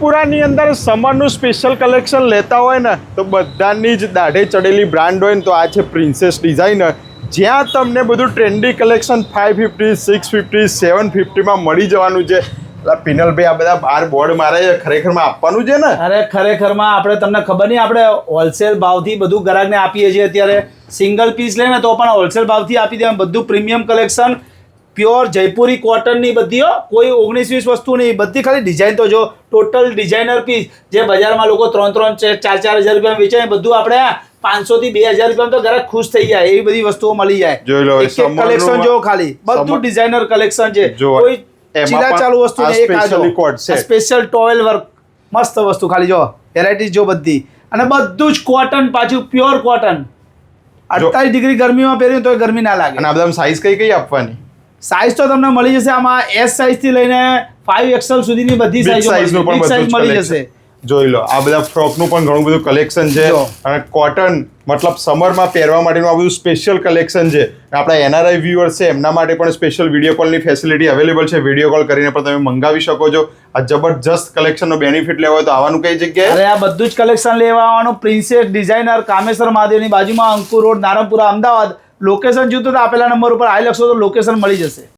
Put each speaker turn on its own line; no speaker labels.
નારણપુરાની અંદર સમરનું special collection લેતા હોય ને તો બધાની જ દાઢે ચડેલી બ્રાન્ડ હોય ને તો આ છે પ્રિન્સેસ ડિઝાઇનર, જ્યાં તમને બધું ટ્રેન્ડી કલેક્શન 550, 650, 750માં મળી જવાનું છે. પિનલભાઈ આ બધા બાર બોર્ડ મારે ખરેખરમાં આપવાનું છે ને?
અરે ખરેખરમાં આપણે તમને ખબર નહીં, આપણે હોલસેલ ભાવથી બધું ગ્રાહકને આપીએ છીએ. અત્યારે સિંગલ પીસ લે ને તો પણ હોલસેલ ભાવથી આપી દે. બધું પ્રીમિયમ કલેક્શન, પ્યોર જયપુરી કોટનની બધી, કોઈ 19-20 વસ્તુ નહીં, બધી ખાલી ડિઝાઇન તો જો ટોટલ ડિઝાઇનર પીસ જે બજારમાં લોકો 3-3, 4-4 હજાર રૂપિયામાં વેચાય, બધું આપણે 500 થી 2000 રૂપિયામાં તો ગ્રાહક ખુશ થઈ જાય એવી બધી વસ્તુઓ મળી જાય.
જોઈ લો
કલેક્શન જો ખાલી બધું ડિઝાઇનર કલેક્શન છે, કોઈ ચીલા ચાલુ વસ્તુ નહીં. એક આ સ્પેશિયલ ટોવેલ વર્ક મસ્ત વસ્તુ, ખાલી જો વેરાયટીઝ જો બધી, અને બધું જ કોટન, પાછું પ્યોર કોટન. 48 ડિગ્રી ગરમીમાં પહેર્યું તો ગરમી ના લાગે.
અને આ બધા સાઈઝ કઈ કઈ આપવાની?
સાઈઝ તો તમને મળી જશે આમાં S સાઈઝ થી લઈને 5XL સુધીની બધી સાઈઝ મળી જશે.
જોઈ લો આ બધા ફ્રોકનું પણ ઘણું બધું કલેક્શન છે, અને કોટન મતલબ સમરમાં પહેરવા માટેનું આ બધું સ્પેશિયલ કલેક્શન છે. આપણા NRI વ્યુઅર્સ છે એમના માટે પણ સ્પેશિયલ વિડીયો કોલની ફેસિલિટી અવેલેબલ છે. વિડીયો કોલ કરીને પણ તમે મંગાવી શકો છો. આ જબરજસ્ત કલેક્શનનો બેનિફિટ લેવો હોય તો આવવાનું કઈ જગ્યાએ?
અરે આ બધું જ કલેક્શન લેવા આવવાનું પ્રિન્સેસ ડિઝાઇનર, કામેશ્વર મહાદેવની બાજુમાં, અંકુર રોડ, નારણપુરા, અમદાવાદ. લોકેશન જોતું તો આપેલા નંબર ઉપર હાઈ લખશો તો લોકેશન મળી જશે.